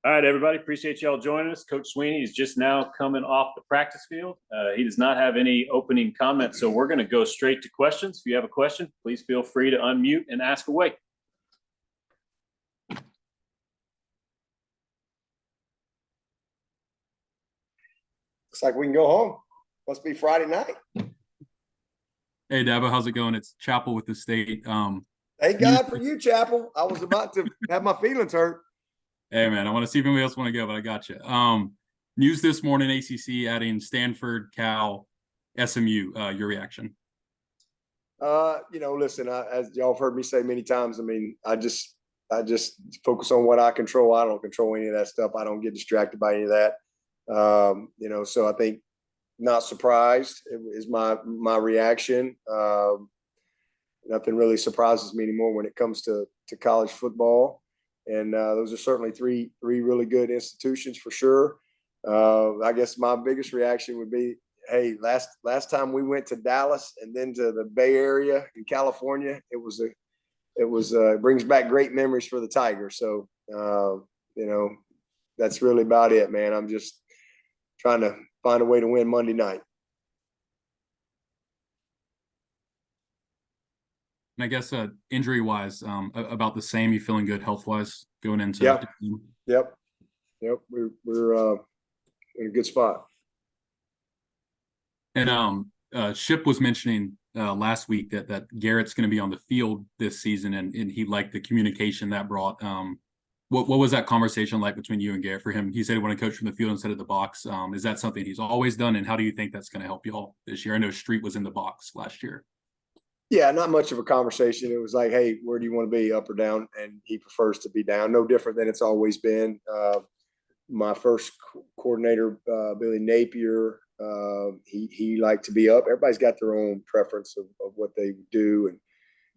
All right, everybody. Appreciate y'all joining us. Coach Swinney is just now coming off the practice field. He does not have any opening comments, so we're going to go straight to questions. If you have a question, please feel free to unmute and ask away. Looks like we can go home. Must be Friday night. Hey, Dabo, how's it going? It's Chapel with the State. Thank God for you, Chapel. I was about to have my feelings hurt. Hey, man, I want to see if anybody else want to go, but I got you. News this morning, ACC adding Stanford, Cal, SMU. Your reaction? Listen, as y'all have heard me say many times, I just focus on what I control. I don't control any of that stuff. I don't get distracted by any of that. So I think not surprised is my reaction. Nothing really surprises me anymore when it comes to college football. And those are certainly three really good institutions for sure. I guess my biggest reaction would be, hey, last time we went to Dallas and then to the Bay Area in California, it brings back great memories for the Tigers. So, that's really about it, man. I'm just trying to find a way to win Monday night. And I guess injury-wise, about the same. You feeling good health-wise going into? Yep. We're in a good spot. And Ship was mentioning last week that Garrett's going to be on the field this season, and he liked the communication that brought. What was that conversation like between you and Garrett for him? He said he wanted to coach from the field instead of the box. Is that something he's always done, and how do you think that's going to help you all this year? I know Street was in the box last year. Yeah, not much of a conversation. It was like, hey, where do you want to be, up or down? And he prefers to be down. No different than it's always been. My first coordinator, Billy Napier, he liked to be up. Everybody's got their own preference of what they do.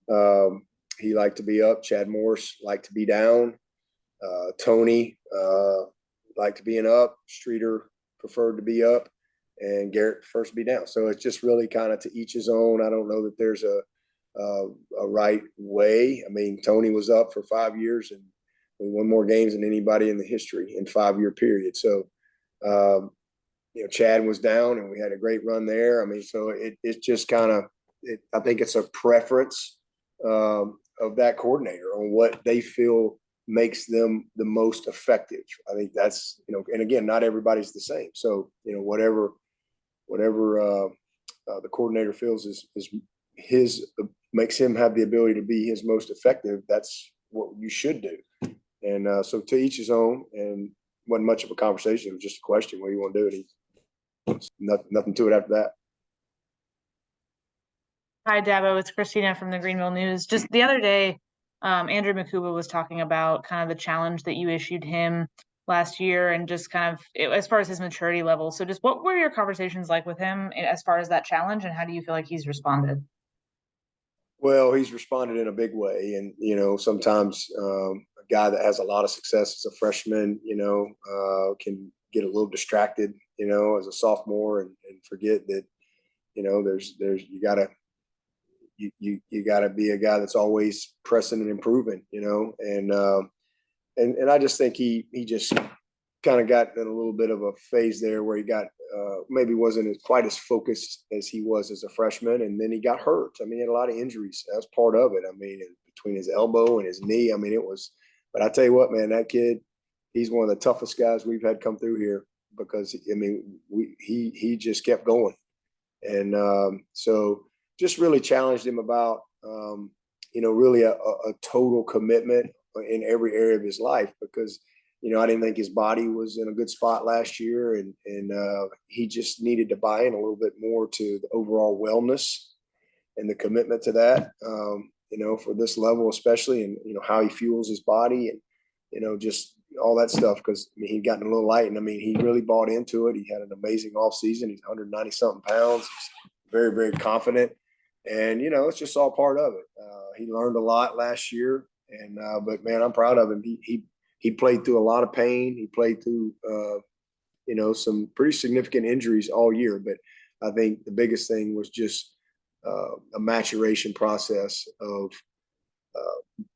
And he liked to be up. Chad Morris liked to be down. Tony liked to be up. Streeter preferred to be up. And Garrett prefers to be down. So it's just really kind of to each his own. I don't know that there's a right way. Tony was up for 5 years and we won more games than anybody in the history in 5-year period. So, Chad was down and we had a great run there. So it's just kind of, I think it's a preference of that coordinator on what they feel makes them the most effective. I think that's, and again, not everybody's the same. So, whatever the coordinator feels is his makes him have the ability to be his most effective. That's what you should do. And so to each his own, and wasn't much of a conversation. It was just a question. What do you want to do? Nothing to it after that. Hi, Dabo. It's Christina from the Greenville News. Just the other day, Andrew Makuba was talking about kind of the challenge that you issued him last year and just kind of as far as his maturity level. So just what were your conversations like with him as far as that challenge, and how do you feel like he's responded? Well, he's responded in a big way. And, sometimes a guy that has a lot of success as a freshman, can get a little distracted, as a sophomore and forget that, there's you gotta be a guy that's always pressing and improving, and I just think he just kind of got in a little bit of a phase there where he got maybe wasn't quite as focused as he was as a freshman, and then he got hurt. He had a lot of injuries. That was part of it. Between his elbow and his knee, it was. But I tell you what, man, that kid, he's one of the toughest guys we've had come through here because he just kept going, and so just really challenged him about really a total commitment in every area of his life because. I didn't think his body was in a good spot last year, and he just needed to buy in a little bit more to the overall wellness and the commitment to that, for this level especially, and how he fuels his body and just all that stuff. Because he'd gotten a little light, and he really bought into it. He had an amazing off season. He's 190 something pounds. He's very, very confident, and it's just all part of it. He learned a lot last year, and but man, I'm proud of him. He played through a lot of pain. He played through, some pretty significant injuries all year. But I think the biggest thing was just a maturation process of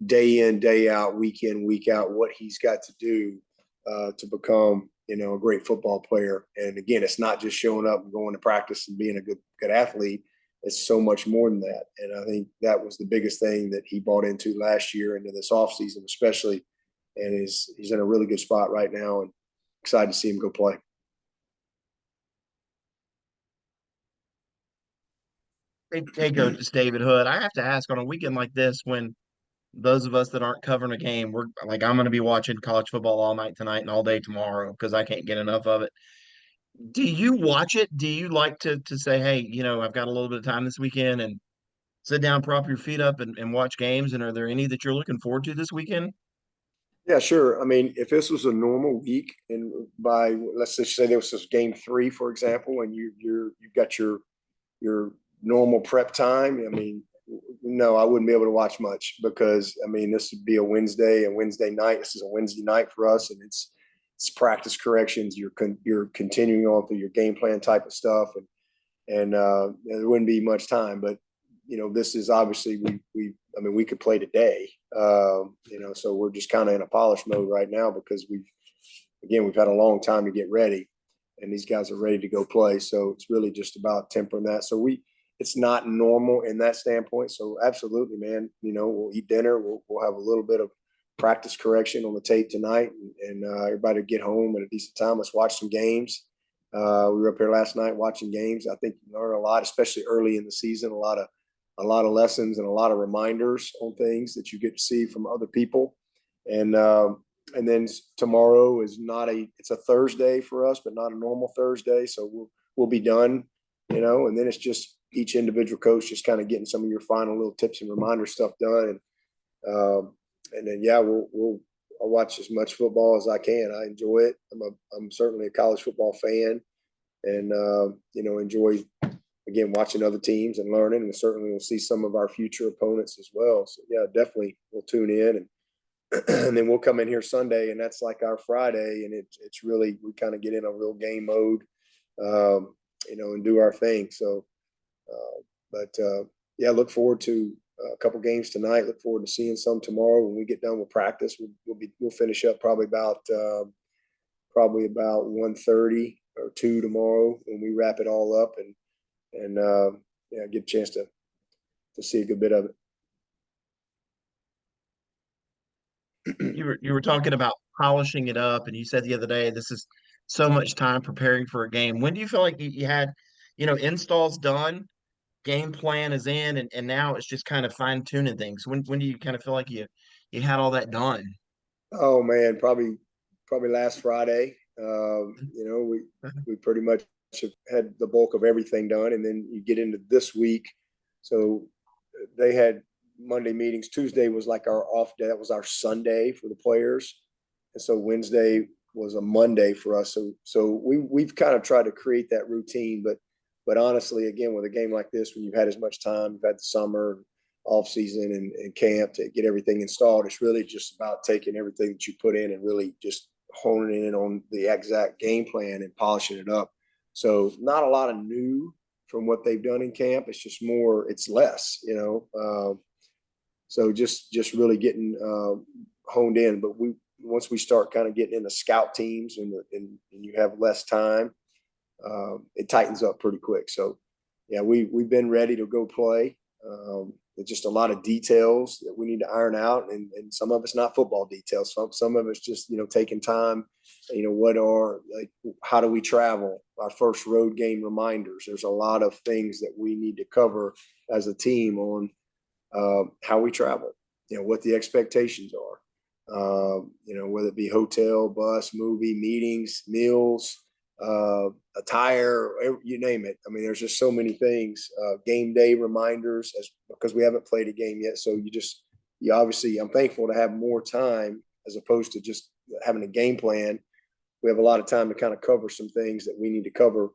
day in, day out, week in, week out, what he's got to do to become, a great football player. And again, it's not just showing up and going to practice and being a good athlete. It's so much more than that. And I think that was the biggest thing that he bought into last year, into this offseason especially. And he's in a really good spot right now, and excited to see him go play. Hey, Coach, it's David Hood. I have to ask, on a weekend like this, when those of us that aren't covering a game, we're like, I'm going to be watching college football all night tonight and all day tomorrow because I can't get enough of it. Do you watch it? Do you like to say, hey, I've got a little bit of time this weekend and sit down, prop your feet up and watch games? And are there any that you're looking forward to this weekend? Yeah, sure. I mean, if this was a normal week, and let's just say there was this game 3, for example, and you've got your normal prep time. I mean, no, I wouldn't be able to watch much because I mean, this would be a Wednesday night. This is a Wednesday night for us, and it's practice corrections. You're continuing on through your game plan type of stuff, and there wouldn't be much time. But this is obviously we could play today. So we're just kind of in a polish mode right now because we've had a long time to get ready, and these guys are ready to go play. So it's really just about tempering that. So it's not normal in that standpoint. So absolutely, man, we'll eat dinner. We'll have a little bit of practice correction on the tape tonight, and everybody get home at a decent time. Let's watch some games. We were up here last night watching games. I think you learn a lot, especially early in the season, a lot of lessons and a lot of reminders on things that you get to see from other people. And then tomorrow is it's a Thursday for us, but not a normal Thursday. So we'll be done, and then it's just each individual coach just kind of getting some of your final little tips and reminder stuff done. And then, yeah, I'll watch as much football as I can. I enjoy it. I'm certainly a college football fan, and, enjoy, again, watching other teams and learning, and certainly we'll see some of our future opponents as well. So yeah, definitely we'll tune in, and then we'll come in here Sunday, and that's like our Friday, and it's really, we kind of get in a real game mode, and do our thing. So, yeah, look forward to a couple games tonight. Look forward to seeing some tomorrow when we get done with practice. We'll finish up probably about 1:30 or 2 tomorrow when we wrap it all up, and get a chance to see a good bit of it. You were talking about polishing it up, and you said the other day, this is so much time preparing for a game. When do you feel like you had, installs done, game plan is in, and now it's just kind of fine tuning things? When do you kind of feel like you had all that done? Oh man, probably last Friday. We pretty much have had the bulk of everything done, and then you get into this week. So they had Monday meetings. Tuesday was like our off day. That was our Sunday for the players, and so Wednesday was a Monday for us. So we've kind of tried to create that routine, but honestly, again, with a game like this, when you've had as much time, you've had the summer, off season, and camp to get everything installed, it's really just about taking everything that you put in and really just honing in on the exact game plan and polishing it up. So not a lot of new from what they've done in camp. It's just more, it's less, so just really getting honed in. But once we start kind of getting into scout teams and you have less time, it tightens up pretty quick. So yeah, we've been ready to go play. There's just a lot of details that we need to iron out, and some of it's not football details. Some of it's just taking time. How do we travel? Our first road game reminders. There's a lot of things that we need to cover as a team on how we travel. What the expectations are. Whether it be hotel, bus, movie, meetings, meals, attire, you name it. I mean, there's just so many things. Game day reminders, because we haven't played a game yet. So you obviously, I'm thankful to have more time as opposed to just having a game plan. We have a lot of time to kind of cover some things that we need to cover,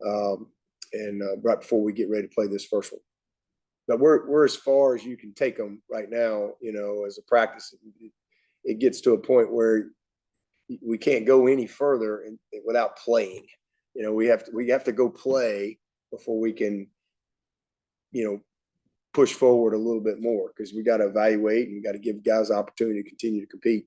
and right before we get ready to play this first one. But we're as far as you can take them right now. As a practice, it gets to a point where we can't go any further without playing. We have to go play before we can, push forward a little bit more, because we got to evaluate and we got to give guys the opportunity to continue to compete.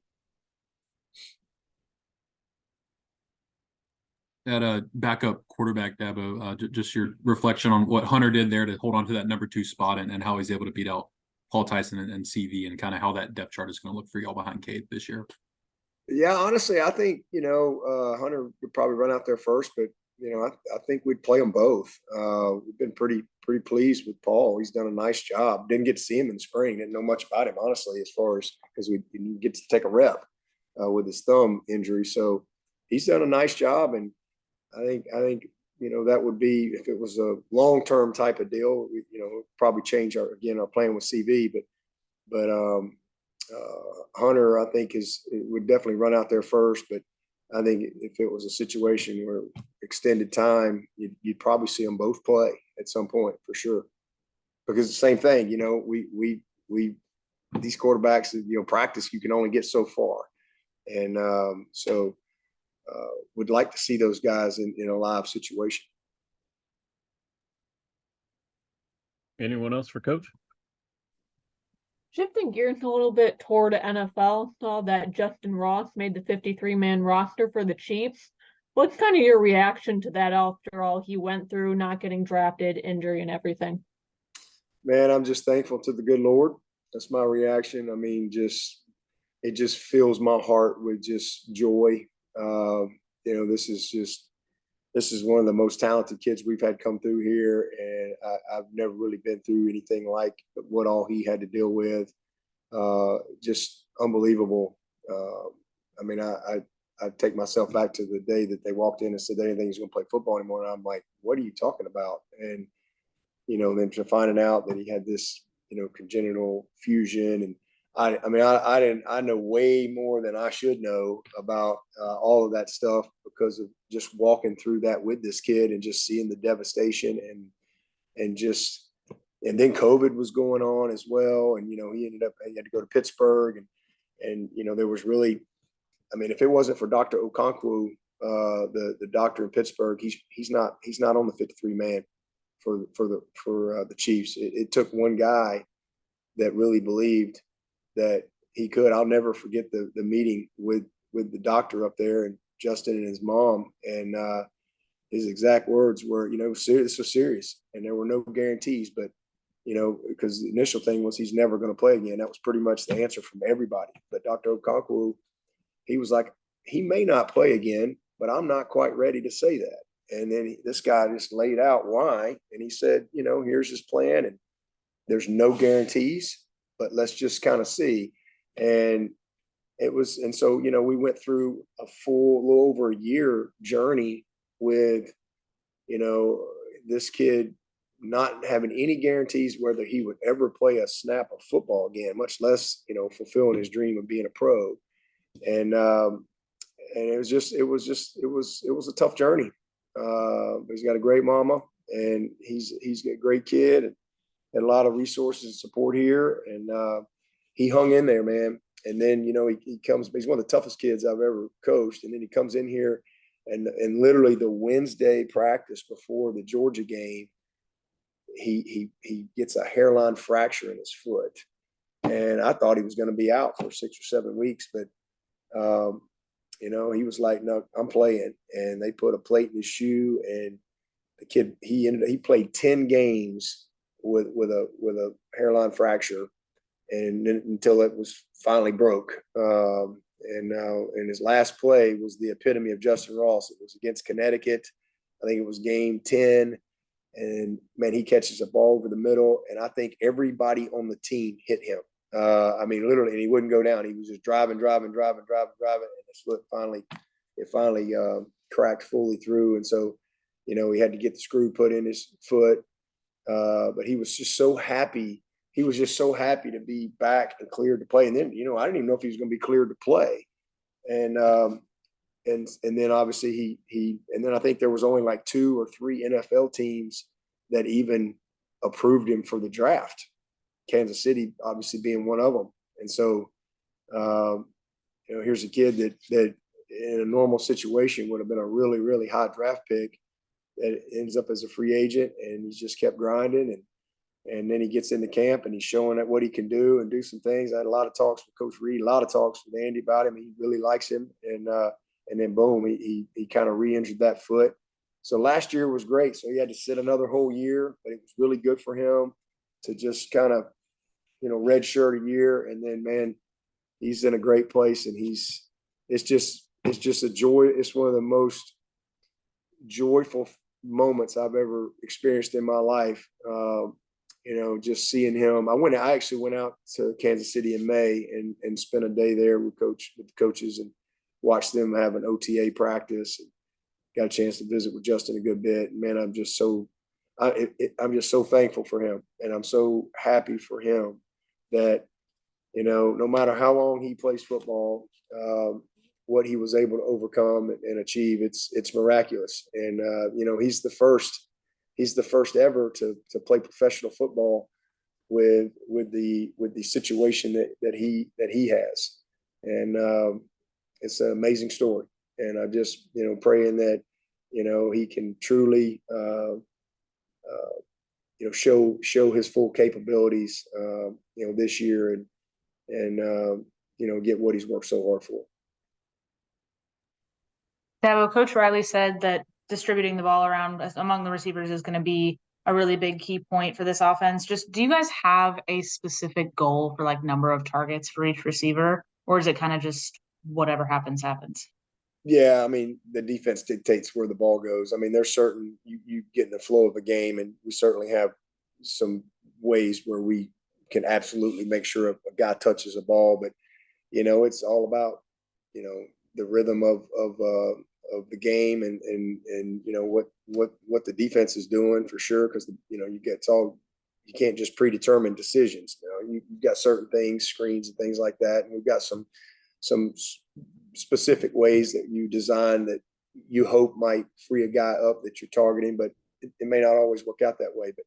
at a backup quarterback, Dabo, just your reflection on what Hunter did there to hold on to that number 2 spot and how he's able to beat out Paul Tyson and CV, and kind of how that depth chart is going to look for y'all behind Cade this year. Yeah, honestly, I think, Hunter would probably run out there first, but, I think we'd play them both. We've been pretty pleased with Paul. He's done a nice job. Didn't get to see him in the spring. Didn't know much about him, honestly, as far as because we didn't get to take a rep with his thumb injury. So he's done a nice job. And I think, that would be, if it was a long-term type of deal, probably change our plan with CV, but Hunter, I think would definitely run out there first, but I think if it was a situation where extended time, you'd probably see them both play at some point for sure, because the same thing, we these quarterbacks, practice, you can only get so far. And so would like to see those guys in a live situation. Anyone else for Coach? Shifting gears a little bit toward the NFL, saw that Justin Ross made the 53-man roster for the Chiefs. What's kind of your reaction to that after all he went through, not getting drafted, injury, and everything? Man, I'm just thankful to the good Lord. That's my reaction. I mean, it just fills my heart with just joy. This is one of the most talented kids we've had come through here, and I've never really been through anything like what all he had to deal with. Just unbelievable. I take myself back to the day that they walked in and said they didn't think he's going to play football anymore, and I'm like, what are you talking about? And then to finding out that he had this congenital fusion, and I know way more than I should know about all of that stuff because of just walking through that with this kid and just seeing the devastation and then COVID was going on as well. And, he had to go to Pittsburgh and there was really, if it wasn't for Dr. Okonkwo, the doctor in Pittsburgh, he's not on the 53-man for the Chiefs. It took one guy that really believed that he could. I'll never forget the meeting with the doctor up there and Justin and his mom, and his exact words were, this was serious, and there were no guarantees, but because the initial thing was he's never going to play again. That was pretty much the answer from everybody. But Dr. Okonkwo, he was like, he may not play again, but I'm not quite ready to say that. And then this guy just laid out why, and he said, here's his plan, and there's no guarantees, but let's just kind of see. And so, we went through a little over a year journey with, this kid not having any guarantees whether he would ever play a snap of football again, much less, fulfilling his dream of being a pro. And it was a tough journey. He's got a great mama, and he's a great kid, and had a lot of resources and support here, and he hung in there, man. And then he comes. He's one of the toughest kids I've ever coached, and then he comes in here, and literally the Wednesday practice before the Georgia game, he gets a hairline fracture in his foot, and I thought he was going to be out for 6 or 7 weeks, but he was like, no, I'm playing, and they put a plate in his shoe, and the kid he played 10 games with a hairline fracture, and then, until it was finally broke. And his last play was the epitome of Justin Ross. It was against Connecticut. I think it was game 10. And man, he catches a ball over the middle, and I think everybody on the team hit him. Literally, and he wouldn't go down. He was just driving, and his foot finally cracked fully through. And so, he had to get the screw put in his foot. But he was just so happy. He was just so happy to be back and cleared to play. And then, I didn't even know if he was going to be cleared to play. And then obviously and then I think there was only like 2 or 3 NFL teams that even approved him for the draft. Kansas City obviously being one of them. And so, here's a kid that in a normal situation would have been a really, really high draft pick that ends up as a free agent, and he's just kept grinding. And then he gets into camp and he's showing what he can do and do some things. I had a lot of talks with Coach Reed, a lot of talks with Andy about him. He really likes him. And and then boom, he kind of re-injured that foot. So last year was great. So he had to sit another whole year, but it was really good for him to just kind of, redshirt a year. And then, man, he's in a great place, and it's just a joy. It's one of the most joyful moments I've ever experienced in my life. Just seeing him. I actually went out to Kansas City in May and spent a day there with the coaches and watched them have an OTA practice. And got a chance to visit with Justin a good bit. And man, I'm just so thankful for him, and I'm so happy for him that, no matter how long he plays football, what he was able to overcome and achieve, it's miraculous. And he's the first ever to play professional football with the situation that he has. And it's an amazing story. And I just, praying that, he can truly, show his full capabilities, this year and get what he's worked so hard for. Dabo, Coach Riley said that distributing the ball around among the receivers is going to be a really big key point for this offense. Just, do you guys have a specific goal for like number of targets for each receiver, or is it kind of just whatever happens? Yeah, I mean, the defense dictates where the ball goes. I mean, there's certain you get in the flow of a game, and we certainly have some ways where we can absolutely make sure a guy touches a ball. But it's all about the rhythm of the game and what the defense is doing for sure, because you can't just predetermine decisions. You've got certain things, screens and things like that, and we've got some specific ways that you design that you hope might free a guy up that you're targeting, but it may not always work out that way. But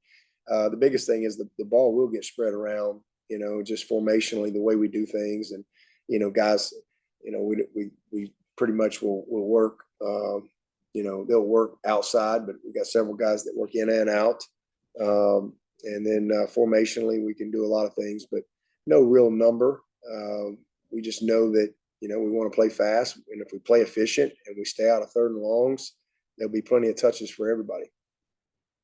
the biggest thing is the ball will get spread around, just formationally, the way we do things. And, guys, we pretty much will work, they'll work outside, but we've got several guys that work in and out. And then formationally, we can do a lot of things, but no real number. We just know that, we want to play fast, and if we play efficient and we stay out of third and longs, there'll be plenty of touches for everybody.